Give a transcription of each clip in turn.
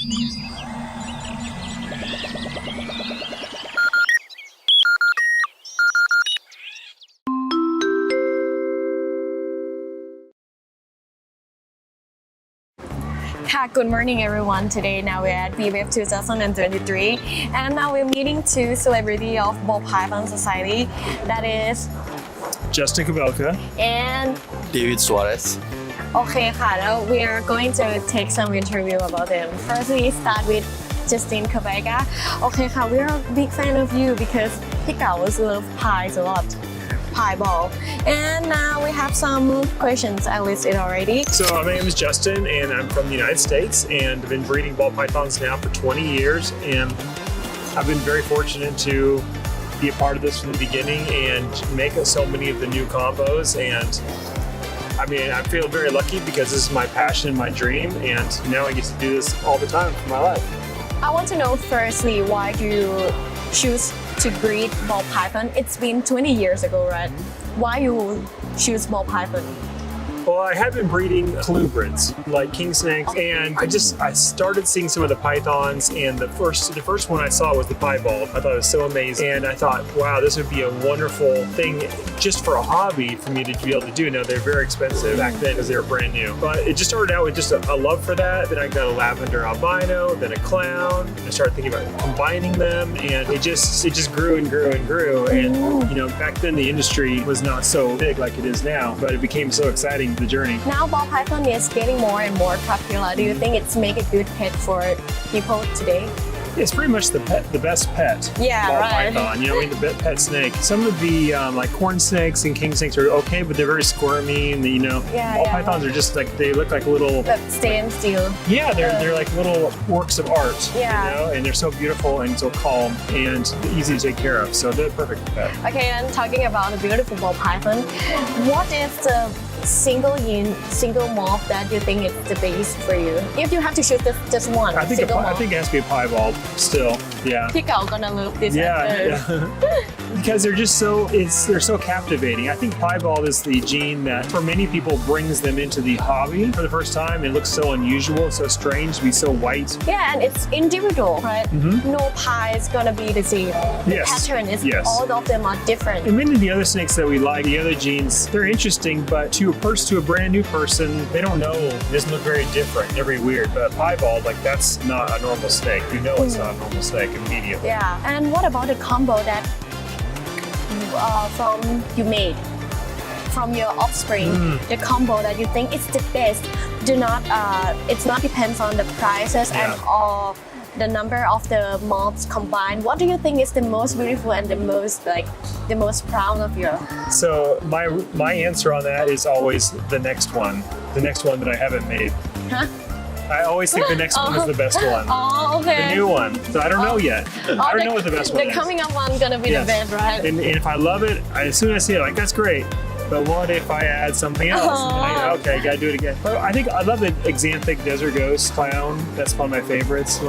Good morning everyone. Today now we're at BWeb 2023 and now we're meeting two celebrity of Ball Python Society, that is Justin Kobylka and David Suarez. Okay, now we are going to take some interview about them. First we start with Justin Kobylka. Okay, we are a big fan of you because พี่เก๋า love pies a lot. Pie ball. And now we have some questions I listed already. So my name is Justin and I'm from the United States and I've been breeding ball pythons now for 20 years and I've been very fortunate to be a part of this from the beginning and make so many of the new combos, and I mean I feel very lucky because this is my passion, my dream, and now I get to do this all the time for my life. I want to know firstly why do you choose to breed ball python? It's been 20 years ago, right? Why you choose ball python? Well, I had been breeding colubrids like king snakes, and I started seeing some of the pythons, and the first one I saw was the piebald. I thought it was so amazing, and I thought, wow, this would be a wonderful thing just for a hobby for me to be able to do. Now they're very expensive back then because they were brand new, but it just started out with just a love for that. Then I got a lavender albino, then a clown. I started thinking about combining them, and it just grew and grew and grew. And you know, back then the industry was not so big like it is now, but it became so exciting. The journey. Now ball python is getting more and more popular. Do you think it's make a good pet for people today? It's pretty much the best pet. Yeah, ball right. python, you know, the pet snake. Some of the like corn snakes and king snakes are okay, but they're very squirmy, and ball pythons are just like, they look like little. But stand still. Yeah, they're like little works of art. Yeah. You know, and they're so beautiful and so calm and easy to take care of. So they're perfect pet. Okay, and talking about a beautiful ball python, what is the single morph that you think is the best for you? If you have to choose just one, I think it has to be a piebald still. Yeah. พี่เก๋า gonna love this answer. Yeah. Because they're so captivating. I think piebald is the gene that for many people brings them into the hobby for the first time. It looks so unusual, so strange to be so white. Yeah, and it's individual, right? No pie is gonna be the same. The pattern is all of them are different. And many of the other snakes that we like, the other genes, they're interesting, but to a brand new person, they don't know. It doesn't look very different, they're very weird. But piebald, like that's not a normal snake. You know it's not a normal snake immediately. Yeah, and what about the combo that from you made from your offspring? The combo that you think is the best. It's not depends on the prices and all the number of the morphs combined. What do you think is the most beautiful and the most proud of you? So my answer on that is always the next one that I haven't made. Huh? I always think the next one is the best one. Oh, okay. The new one. So I don't know yet. I don't know what the best one is. The coming up one gonna be the best, right? And if I love it, as soon as I see it, like that's great. But what if I add something else? Okay, gotta do it again. But I love the Xanthic Desert Ghost Clown. That's one of my favorites.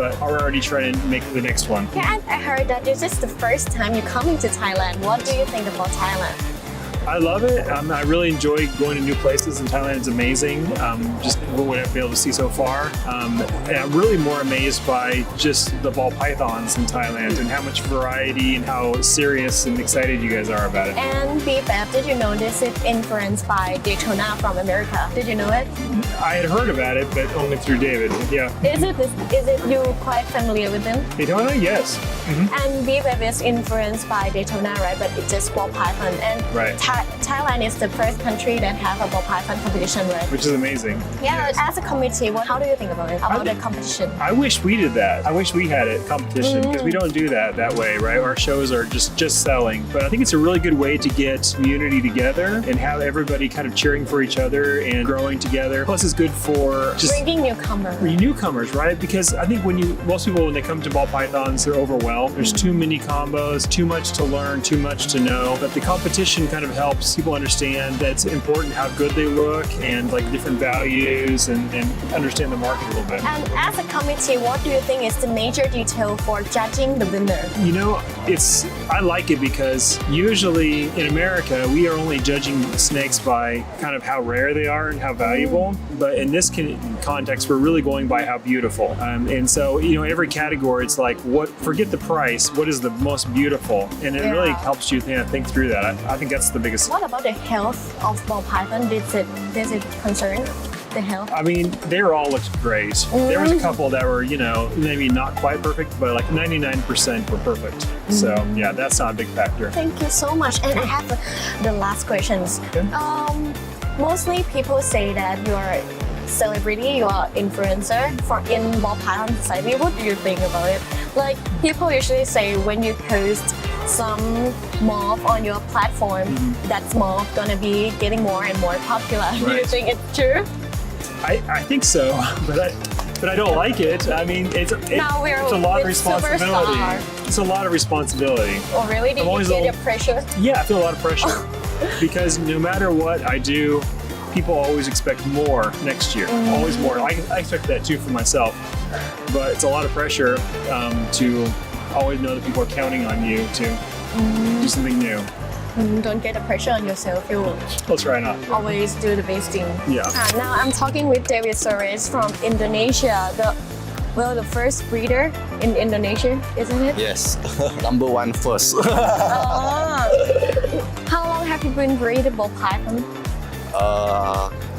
But we're already trying to make the next one. Yeah, and I heard that this is the first time you're coming to Thailand. What do you think about Thailand? I love it. I really enjoy going to new places, and Thailand is amazing. Just what I've been able to see so far. And I'm really more amazed by just the ball pythons in Thailand and how much variety and how serious and excited you guys are about it. And BFF, did you know this is influenced by Daytona from America? Did you know it? I had heard about it, but only through David. Yeah. Is it you quite familiar with them? Daytona, yes. And BFF is influenced by Daytona, right? But it's just ball python. And Thailand is the first country that have a ball python competition, right? Which is amazing. Yeah, as a committee, how do you think about it? About the competition? I wish we did that. I wish we had a competition because we don't do that way, right? Our shows are just selling. But I think it's a really good way to get community together and have everybody kind of cheering for each other and growing together. Plus, it's good for just bringing newcomers, right? Because I think most people when they come to ball pythons, they're overwhelmed. There's too many combos, too much to learn, too much to know. But the competition kind of helps helps people understand that it's important how good they look and like different values and understand the market a little bit. And as a committee, what do you think is the major detail for judging the winner? You know, I like it because usually in America, we are only judging snakes by kind of how rare they are and how valuable. But in this context, we're really going by how beautiful. And so, you know, every category, it's like, forget the price, what is the most beautiful? And it really helps you think through that. I think that's the biggest. What about the health of ball python? Does it concern the health? I mean, they all looked great. There was a couple that were, you know, maybe not quite perfect, but like 99% were perfect. So yeah, that's not a big factor. Thank you so much. And I have the last questions. Okay. Mostly people say that you're celebrity, you are influencer in ball python society. What do you think about it? Like people usually say when you post some morph on your platform, that morph gonna be getting more and more popular. Right. Do you think it's true? I think so, but I don't like it. I mean, it's a lot of responsibility. Superstar. It's a lot of responsibility. Oh really? Did you get the pressure? Yeah, I feel a lot of pressure because no matter what I do, people always expect more next year. Always more. I expect that too for myself, but it's a lot of pressure to always know that people are counting on you to do something new. Don't get the pressure on yourself. I'll try not. Always do the best thing. Yeah. Now I'm talking with David Suarez from Indonesia. The first breeder in Indonesia, isn't it? Yes, number one first. How long have you been breeding ball python?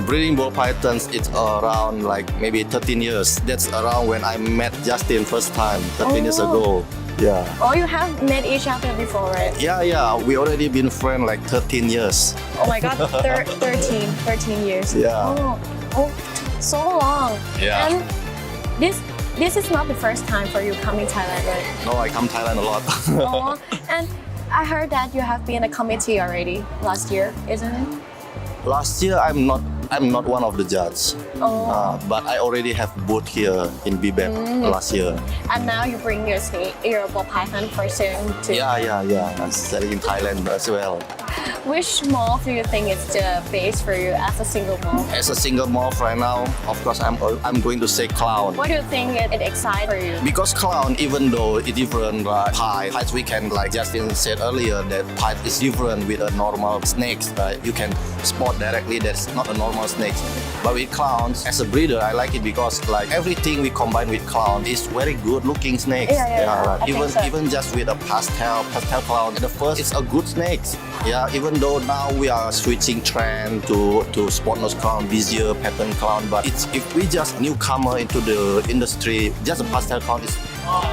Breeding ball pythons, it's around like maybe 13 years. That's around when I met Justin first time, 13 years ago. Yeah. Oh, you have met each other before, right? Yeah. We already been friends like 13 years. Oh my God, 13 years. Yeah. Oh, so long. Yeah. And this is not the first time for you coming Thailand, right? No, I come Thailand a lot. Oh, and I heard that you have been a committee already last year, isn't it? Last year, I'm not one of the judges, but I already have booth here in BBEP last year. And now you bring your ball python for sale too. Yeah. I'm selling in Thailand as well. Which morph do you think is the best for you as a single morph? As a single morph right now, of course, I'm going to say clown. What do you think it excites for you? Because clown, even though it's different, right? Pies we can, like Justin said earlier, that pie is different with a normal snakes, right? You can spot directly that's not a normal snake. But with clowns, as a breeder, I like it because like everything we combine with clown is very good looking snakes. Yeah. Even just with a pastel clown, at the first it's a good snake. Yeah, even though now we are switching trend to spot nose clown, vizier, pattern clown, but if we just newcomer into the industry, just a pastel clown is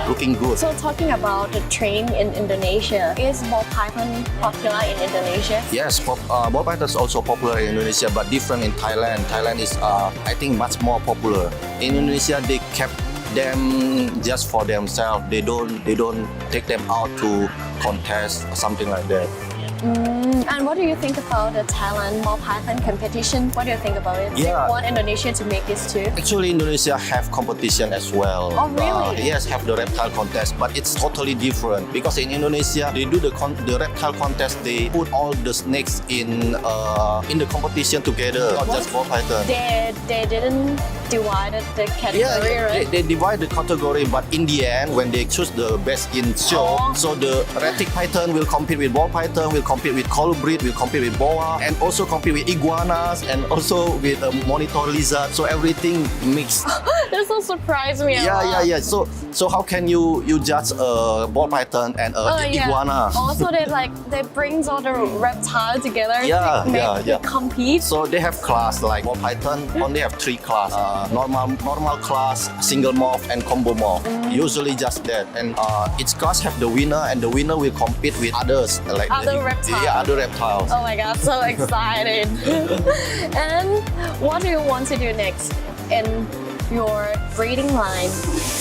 looking good. So talking about the trend in Indonesia, is ball python popular in Indonesia? Yes, ball python is also popular in Indonesia, but different in Thailand. Thailand is, I think, much more popular. In Indonesia, they kept them just for themselves. They don't take them out to contest or something like that. And what do you think about the Thailand ball python competition? What do you think about it? Do you want Indonesia to make this too? Actually, Indonesia have competition as well. Oh, really? Yes, have the reptile contest, but it's totally different because in Indonesia they do the reptile contest. They put all the snakes in the competition together, not just ball python. They didn't divide the category, right? They divide the category, but in the end, when they choose the best in show, so the retic python will compete with ball python, will compete with colubrid, will compete with boa, and also compete with iguanas, and also with monitor lizard. So everything mixed. This will surprise me a lot. Yeah. So how can you judge a ball python and iguana? Also, they brings all the reptiles together to make compete. So they have class like ball python. Only have 3 class: normal class, single morph, and combo morph. Usually just that. And each class have the winner, and the winner will compete with others like other reptiles. Yeah, other reptiles. Oh my God, so excited! And what do you want to do next in your breeding line?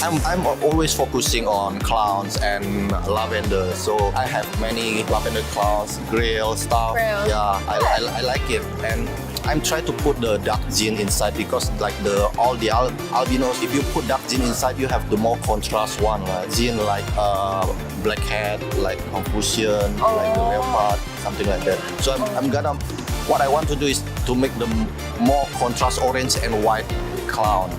I'm always focusing on clowns and lavender. So I have many lavender clowns, grail stuff. Grail. Yeah, I like it. And I'm trying to put the dark gene inside because like all the albinos, if you put dark gene inside, you have the more contrast one, right? Gene like black hat, like Confucian, like the leopard. something like that. So I'm gonna, what I want to do is to make the more contrast orange and white cloud.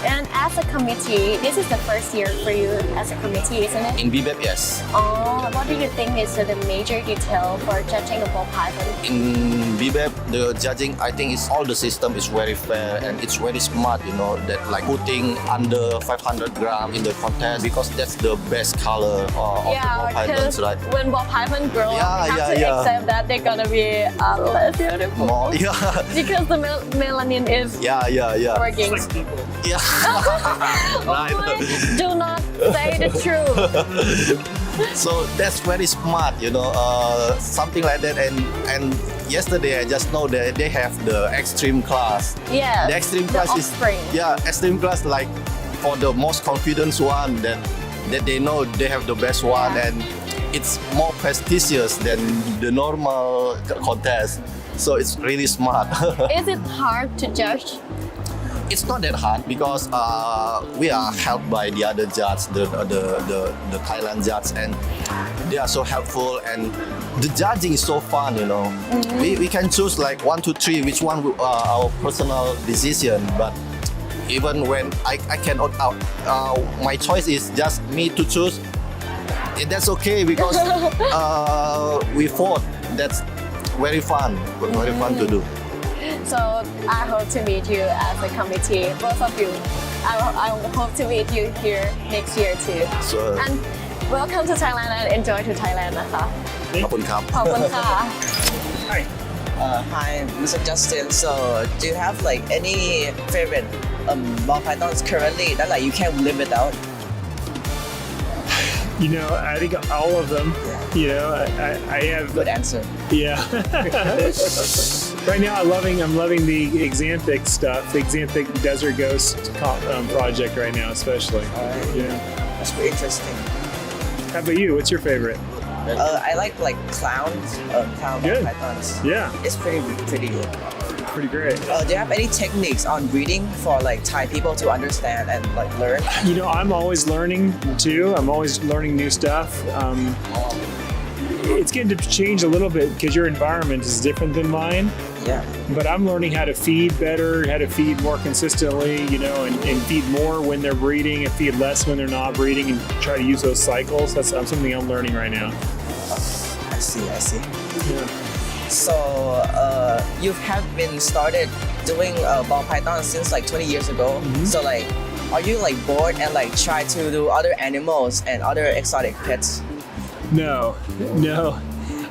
And as a committee, this is the first year for you as a committee, isn't it? In BBEP, yes. Oh, what do you think is the major detail for judging a ball python? In BBEP, the judging, I think it's all the system is very fair and it's very smart, you know, that like putting under 500 grams in the contest because that's the best color of the ball pythons, right? When ball python grow up, we have to accept that they're gonna be less beautiful. More, Because the melanin is working. It's like people. Yeah. Right. Do not say the truth. So that's very smart, you know, something like that. And yesterday I just know that they have the extreme class. Yeah. The extreme class offspring. extreme class like for the most confident one that they know they have the best one and it's more prestigious than the normal contest. So it's really smart. Is it hard to judge? It's not that hard because we are helped by the other judges, the Thailand judges, and they are so helpful. And the judging is so fun, you know. We can choose like 1, 2, 3, which one our personal decision. But even when I cannot my choice is just me to choose. That's okay because we fought. That's very fun to do. So I hope to meet you as a committee, both of you. I hope to meet you here next year too. Sure. And welcome to Thailand and enjoy to Thailand นะคะ ขอบคุณครับ ขอบคุณค่ะ Hi. Hi, Mr. Justin. So, do you have like any favorite ball pythons currently that like you can't live without? You know, I think all of them. You know, I have. Good answer. Yeah. Right now, I'm loving the Xanthic stuff, the Xanthic Desert Ghost project right now, especially. Yeah. That's pretty interesting. How about you? What's your favorite? I like clown ball Good. pythons. Yeah, It's pretty good. pretty great. Do you have any techniques on breeding for like Thai people to understand and like learn? You know, I'm always learning too. I'm always learning new stuff. It's getting to change a little bit because your environment is different than mine. Yeah. But I'm learning how to feed better, how to feed more consistently, you know, and feed more when they're breeding and feed less when they're not breeding and try to use those cycles. That's something I'm learning right now. I see. Yeah. So, you have been started doing ball pythons since like 20 years ago. So like, are you like bored and like try to do other animals and other exotic pets? No.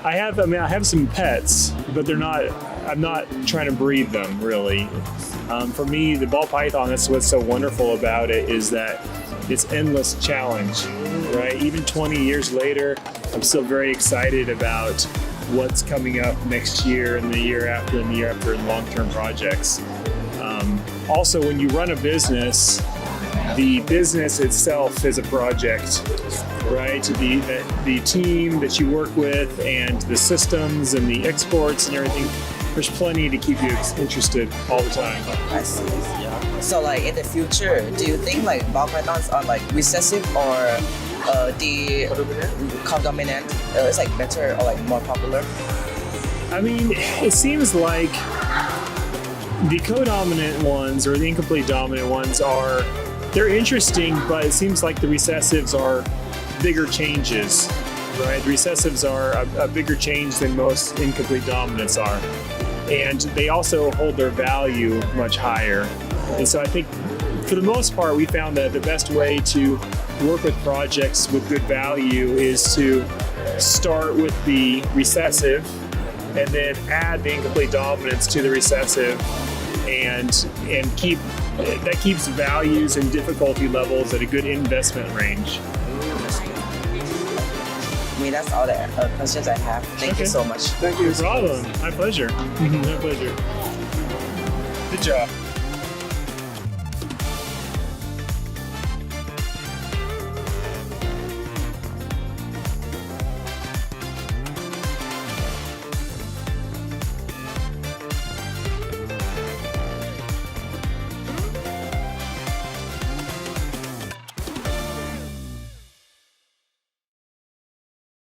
I have some pets, but I'm not trying to breed them really. For me, the ball python, that's what's so wonderful about it is that it's endless challenge, right? Even 20 years later, I'm still very excited about what's coming up next year and the year after and the year after in long-term projects. Also, when you run a business, the business itself is a project, right? The team that you work with and the systems and the exports and everything, there's plenty to keep you interested all the time. I see. So like in the future, do you think like ball pythons are like recessive or the codominant is like better or like more popular? I mean, it seems like the codominant ones or the incomplete dominant ones they're interesting, but it seems like the recessives are bigger changes, right? The recessives are a bigger change than most incomplete dominants are. And they also hold their value much higher. And so I think for the most part, we found that the best way to work with projects with good value is to start with the recessive and then add the incomplete dominance to the recessive and that keeps values and difficulty levels at a good investment range. I mean, that's all the questions I have. Thank you so much. Thank you. No problem. My pleasure. My pleasure. Good job.